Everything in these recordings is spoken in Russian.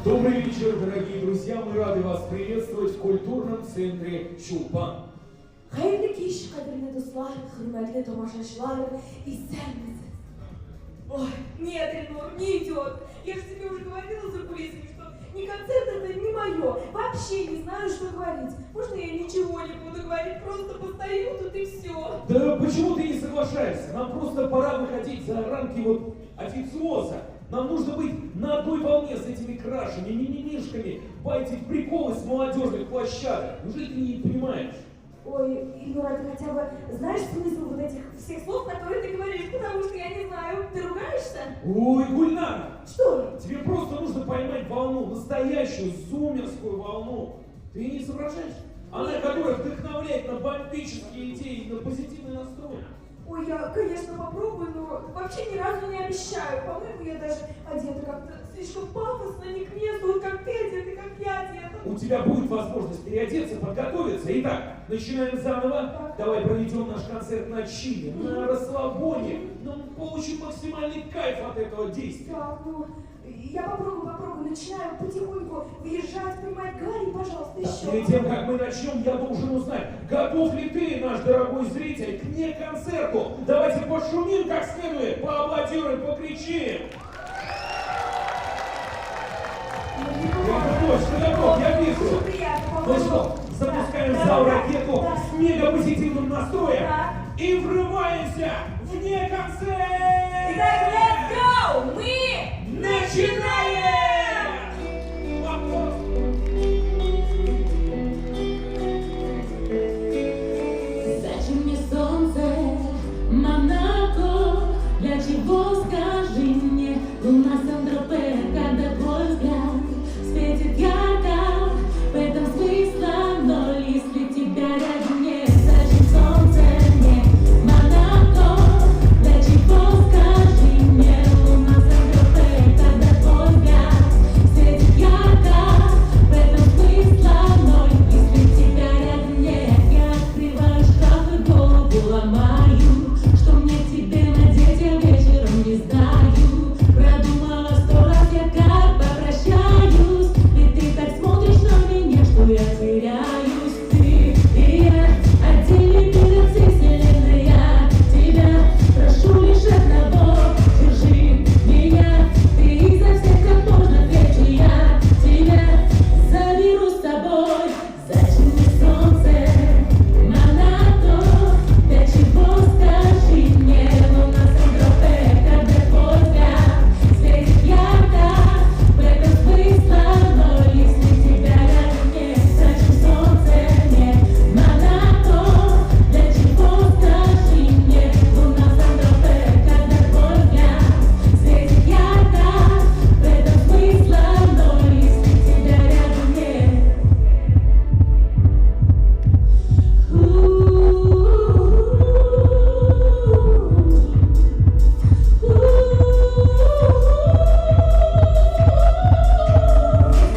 Добрый вечер, дорогие друзья! Мы рады вас приветствовать в культурном центре Чулпан. Hayırlı kış, kadirli dostlar, hürmetli тамашашылар и сәлемсіз. Ой, нет, Ренор, не идет. Я же тебе уже говорила за кулисами, что ни концерт это, ни мое. Вообще не знаю, что говорить. Можно я ничего не буду говорить, просто постою тут и все. Да почему ты не соглашаешься? Нам просто пора выходить за рамки вот официоза. Нам нужно быть на одной волне с этими крашами, мимимишками, байтить приколы с молодежных площадок. Неужели ты не понимаешь? Ой, Ильнура, ты хотя бы знаешь смысл вот этих всех слов, которые ты говоришь, потому что я не знаю. Ты ругаешься? Ой, Гульнара! Что? Тебе просто нужно поймать волну, настоящую зумерскую волну. Ты не соображаешь? Она, которая вдохновляет на бомбические идеи, на позитивный настрой. Ой, я, конечно, попробую, но вообще ни разу не обещаю. По-моему, я даже одета как-то слишком пафосно, не к месту, вот как ты одета, как я одета. У тебя будет возможность переодеться, подготовиться. Итак, начинаем заново. Так. Давай проведем наш концерт на чиле, на расслабоне. Но получим максимальный кайф от этого действия. Так, ну, я попробую, начинаю потихоньку выезжать, понимать, Гарри, пожалуйста, еще. Перед тем, как мы начнем, я должен узнать, готов ли ты, наш дорогой зритель, к не концерту. Давайте пошумим как следует, поаплодируем, покричим. Ты готов, я вижу. Очень приятно, Ну по-моему. что, запускаем Да, в зал да, ракету да. с мегапозитивным настроем Да. и врываемся в не концерт! Итак, let's go! Мы Начинаем! Зачем мне солнце, Монако? Для чего, скажи мне, луна Сан-Тропе, когда твой взгляд светит ярко, в этом смысла ноль, если тебя рядом нет. Зачем солнце мне, Монако? Для чего, скажи мне, луна Сан-Тропе, когда твой взгляд светит ярко, в этом смысла ноль, если тебя рядом нет. Я открываю шкаф и голову ломаю, что мне к тебе надеть, я вечером не знаю. Продумала 100 раз, я как попрощаюсь, ведь ты так смотришь на меня, что я теряюсь. Ты и я, отдельный мир от всей вселенной, я тебя прошу лишь одного, держи меня. Ты изо всех как можно крепче, я тебя заберу с собой. Зачем мне солнце, Монако? Для чего, скажи мне, луна Сан-Тропе, когда твой взгляд светит ярко, в этом смысла ноль, если тебя рядом нет. Зачем солнце мне, Монако? Для чего, скажи мне, луна Сан-Тропе, когда твой взгляд светит ярко, в этом смысла ноль, если тебя рядом нет.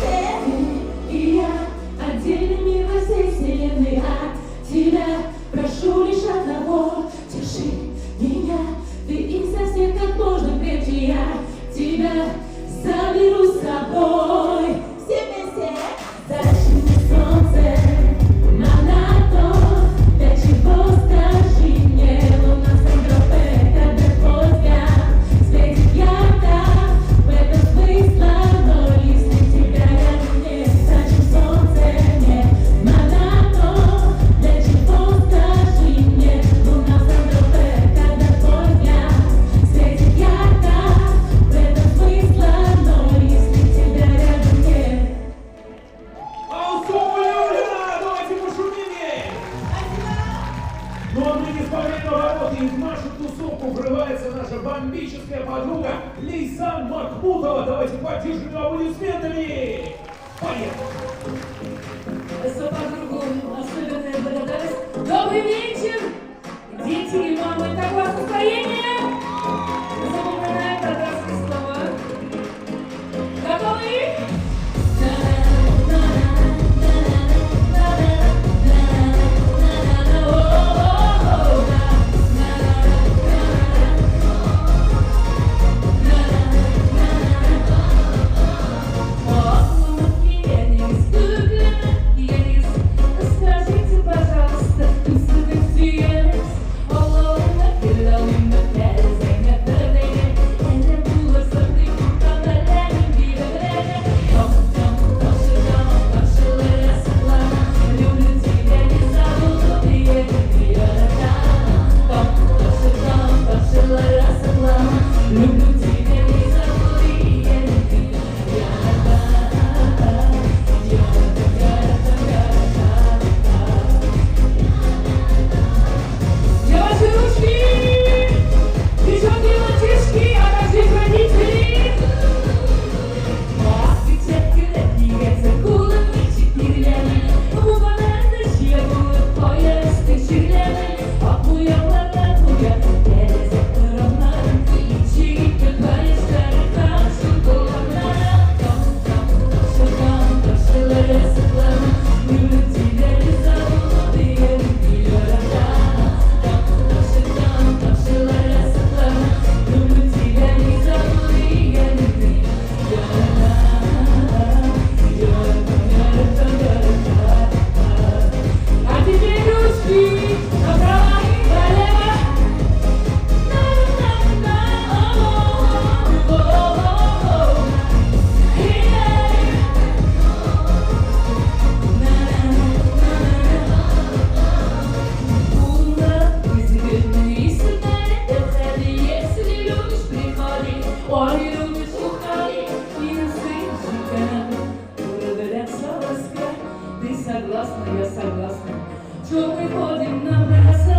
Ты и я, отдельный мир во всей вселенной, от тебя прошу лишь одного, держи меня. Ты изо всех как можно крепче, я тебя заберу с собой. Все вместе. Зачем мне солнце, Монако? Для чего, скажи мне, луна Сан-Тропе, когда твой взгляд светит ярко, в этом смысла ноль, если тебя рядом нет. Зачем солнце мне, Монако? Для чего, скажи мне, луна Сан-Тропе, когда твой взгляд светит ярко, в этом смысла ноль, если тебя рядом нет. Давайте пошумим ей! Ну а мы не сбавляем обороты, и в нашу тусовку врывается наша бомбическая подруга Лейсан Махмутова. Давайте поддержим ее аплодисментами! Поехали! За подругу особенная благодарность. Добрый вечер, дети и мамы. Как у вас настроение? Запоминаем татарские слова. Готовы? согласна, я согласна. Чё мы ходим напрасно?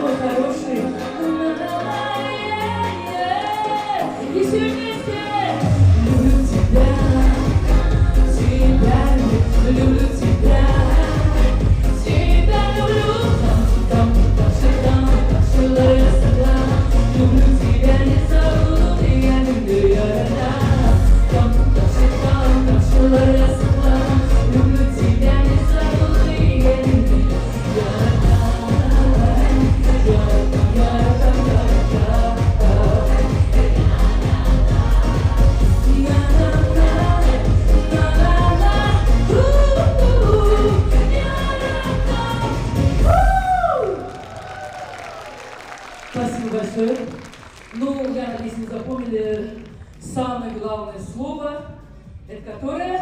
Мой хороший. И все вместе. Люблю тебя, люблю тебя, тебя люблю. Там, я всегда люблю тебя, не забуду, и я люблю, я рада. Там, я всегда люблю тебя, не забуду, и я люблю, я рада. Спасибо большое. Ну, я надеюсь, вы запомнили самое главное слово. Это которое?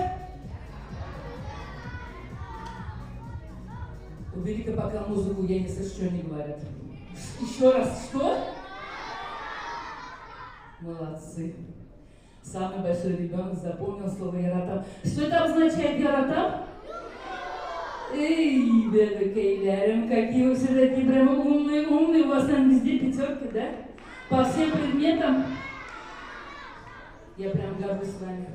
Убери-ка пока музыку, я не слышу, что они говорят. Еще раз, что? Молодцы. Самый большой ребенок запомнил слово «яратам». Что это обозначает «яратам»? Эй, бедокейлярим, какие вы все такие прямо умные, у вас там везде пятерки, да? По всем предметам. Я прям горжусь с вами.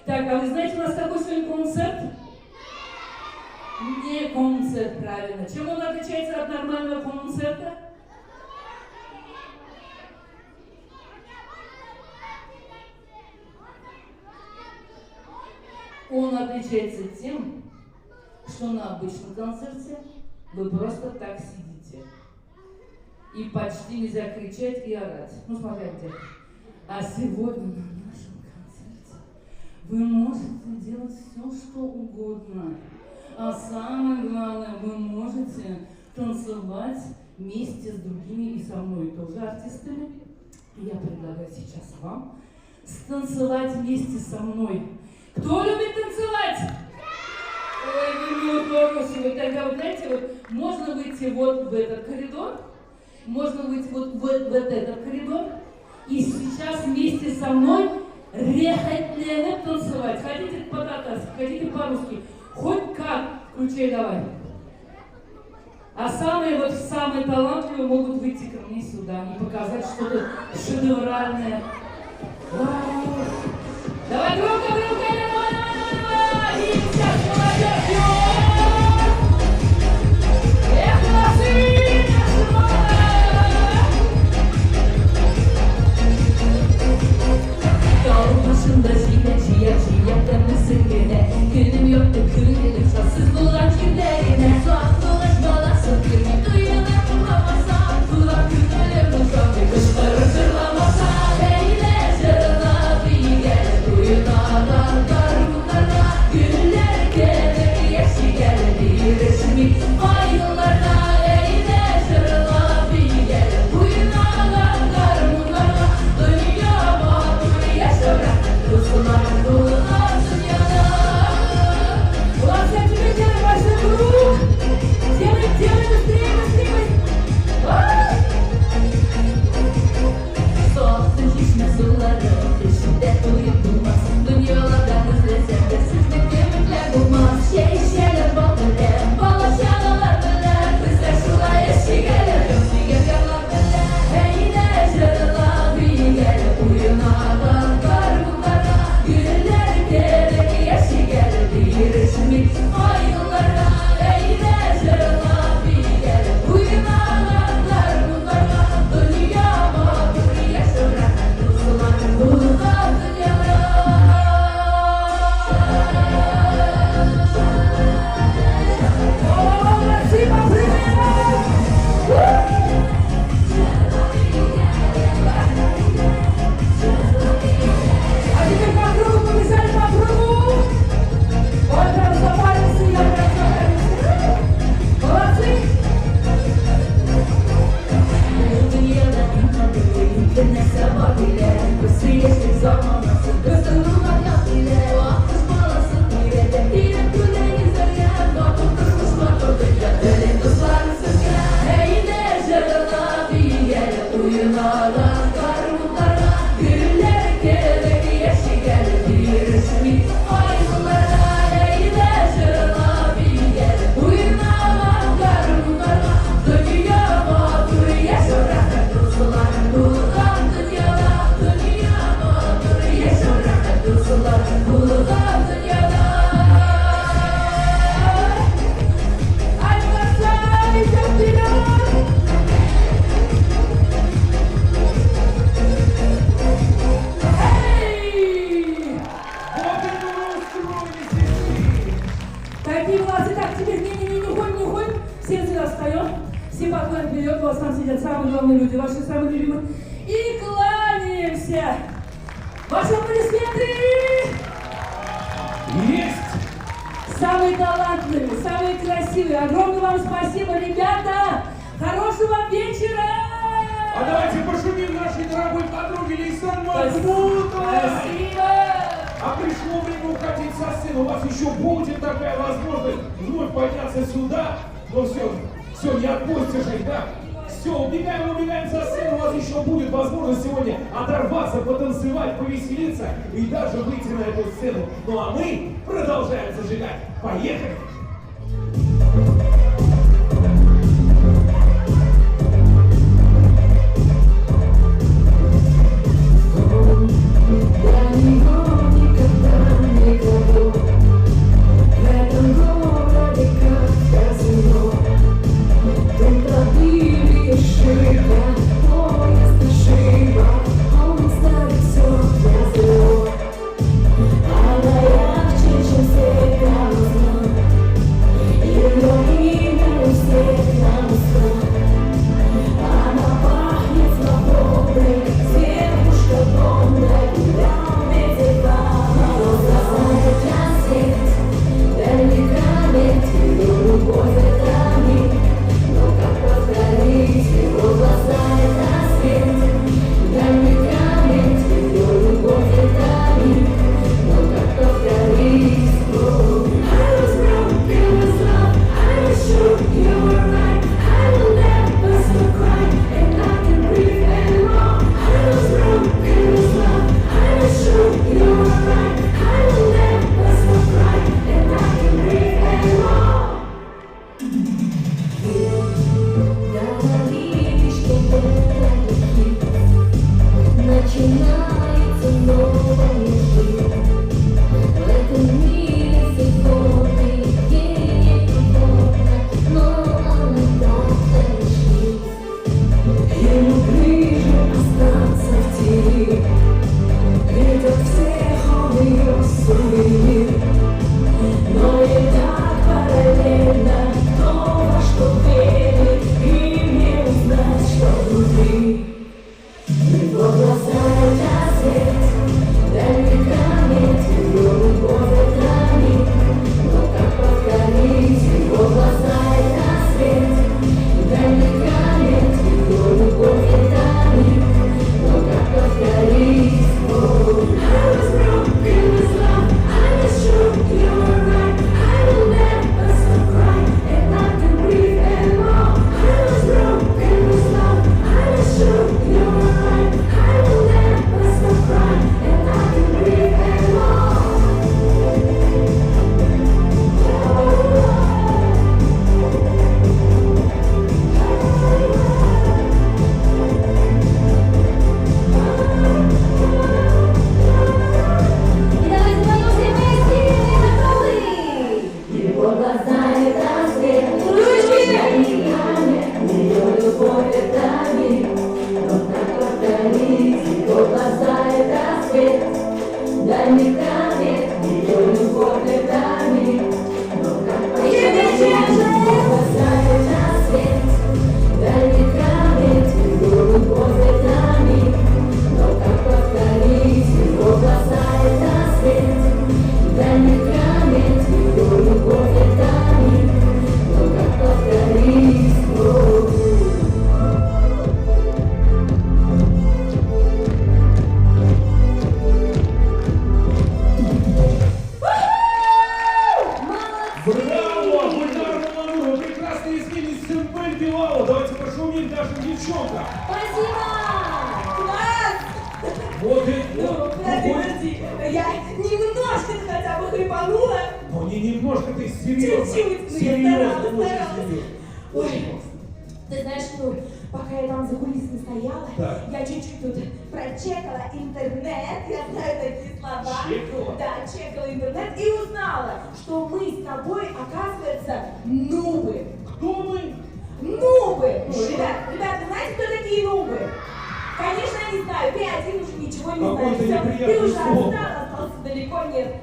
Так, а вы знаете, у нас какой сегодня концерт? Не концерт, правильно. Чем он отличается от нормального концерта? Он отличается тем, что на обычном концерте вы просто так сидите. И почти нельзя кричать и орать. Ну, смотря где. А сегодня на нашем концерте вы можете делать все, что угодно. А самое главное, вы можете танцевать вместе с другими и со мной тоже артистами. Я предлагаю сейчас вам станцевать вместе со мной. Кто любит танцевать? Ой, вы хорошие. Тогда, вот знаете, вот можно выйти вот в этот коридор, можно выйти вот в этот коридор, и сейчас вместе со мной рехать танцевать. Хотите по-татарски, хотите по-русски, хоть как, включай давай. А самые талантливые могут выйти ко мне сюда и показать что-то шедевральное. Вау! Давай громко, давай! И сейчас молодежь! Эх, молодцы! Yol başında ciğer sırgene Günüm yoktu kırılır satsız bulan kimlerine Soğan dolaşmalasın kırmı duyulur bulamazsan Kulak kırılır mutlu kışları zırlamazsan Eyle zırla bir gel duyun ağlar встаем, все подходим вперед, у вас там сидят самые главные люди, ваши самые любимые, и кланяемся. Ваши аплодисменты! Есть! Самые талантливые, самые красивые. Огромное вам спасибо, ребята! Хорошего вам вечера! А давайте пошумим нашей дорогой подруге Лейсан Махмутовой! Спасибо! А пришло время уходить со сцены. У вас еще будет такая возможность вновь подняться сюда. Но все, не отпустишь их, да? Все, убегаем со сцены. У вас еще будет возможность сегодня оторваться, потанцевать, повеселиться и даже выйти на эту сцену. Ну а мы продолжаем зажигать. Поехали!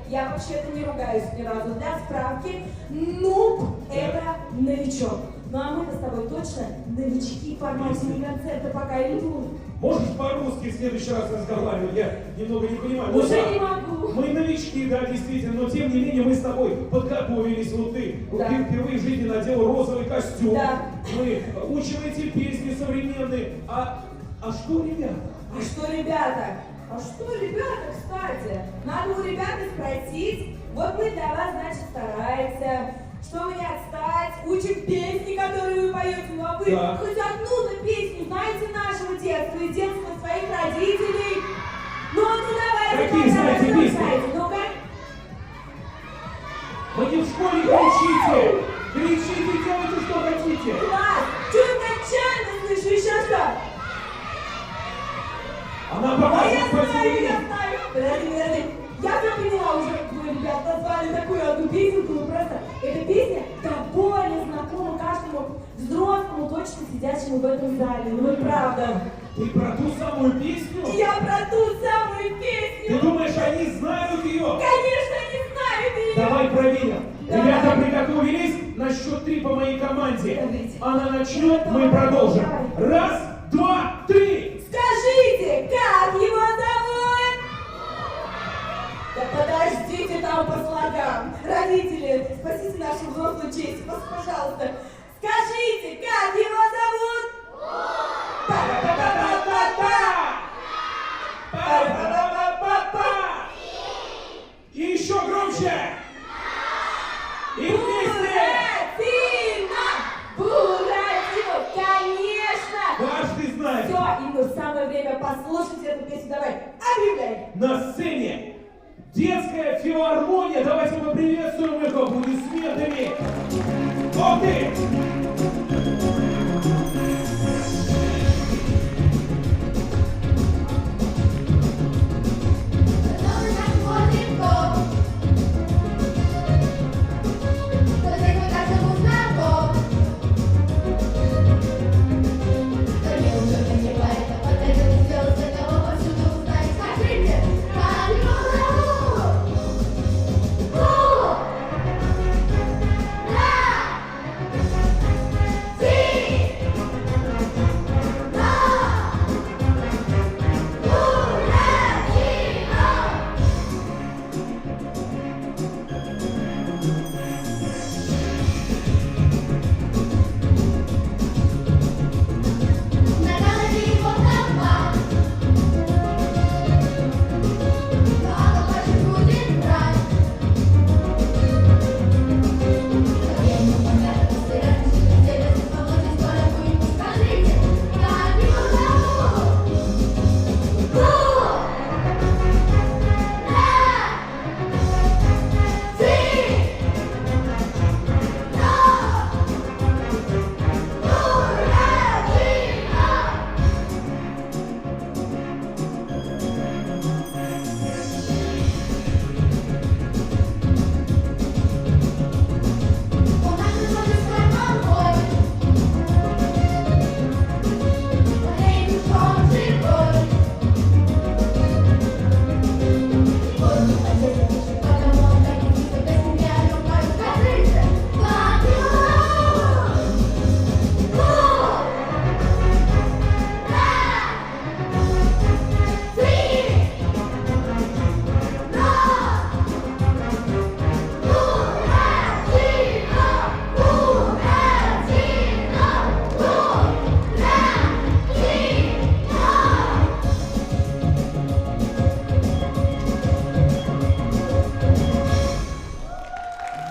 Я вообще-то не ругаюсь ни разу. Для справки, нуб – это новичок. Ну а мы-то с тобой точно новички в формате не концерта пока или тут. Можешь по-русски в следующий раз разговаривать? Я немного не понимаю. Ну Уже да, не могу. мы новички, да, действительно, но тем не менее мы с тобой подготовились. Вот ты Да. впервые в жизни надела розовый костюм. Да. Мы учим эти песни современные. А что, ребята? А что, ребята? А что, ребята, кстати? Надо у ребят и спросить. Вот мы для вас, значит, стараемся, чтобы не отстать, учим песни, которые вы поете. Ну а вы Да. хоть одну-то песню знаете нашего детства и детства своих родителей? Ну давайте, Какие знаете песни? знаете, ну-ка. Вы не в школе кричите! Кричите, делайте, что хотите! Класс! Чуть отчаянно слышу, еще что? Она А я показывает по знаю, телевизору. я знаю. Подожди. Я все поняла уже, как вы, ребят, назвали такую одну песенку. Вы просто... Эта песня до боли знакома каждому взрослому, точно сидящему в этом зале. Ну, вот правда. Ты про ту самую песню? Я про ту самую Ты песню. думаешь, они знают ее? Конечно, не знаю ее. Давай проверим. Давай. Ребята, приготовились? На счет 3 по моей команде. Давайте. Она начнет, мы продолжим. Давай. Раз, два, три. Скажите, как его зовут? Да подождите там по слогам. Родители, спасите нашу взрослую честь, пожалуйста. Скажите, как его зовут? Па-па-па-па-па-па! Па-па-па-па-па-па! И еще громче! И вместе! Буратино! Буратино! Конечно! Каждый знает. Все, Инга, самое время послушать эту песню. Давай, объявляй! На сцене детская филармония. Давайте поприветствуем их аплодисментами. Вот ты!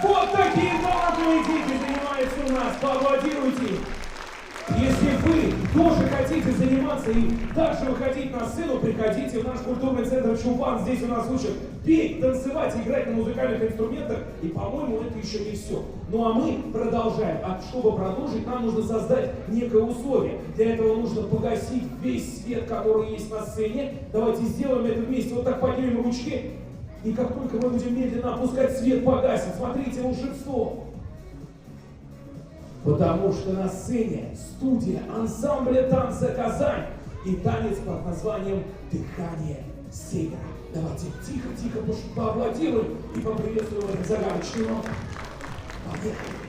Вот такие талантливые дети занимаются у нас. Поаплодируйте. Если вы тоже хотите заниматься и также выходить на сцену, приходите в наш культурный центр Чулпан. Здесь у нас учат петь, танцевать, играть на музыкальных инструментах. И, по-моему, это еще не все. Ну а мы продолжаем. А чтобы продолжить, нам нужно создать некое условие. Для этого нужно погасить весь свет, который есть на сцене. Давайте сделаем это вместе. Вот так поднимем ручки. И как только мы будем медленно опускать, свет погасит. Смотрите, волшебство. Потому что на сцене студия ансамбля танца «Казань» и танец под названием «Дыхание севера». Давайте тихо-тихо поаплодируем и поприветствуем этих загадочных. Поехали!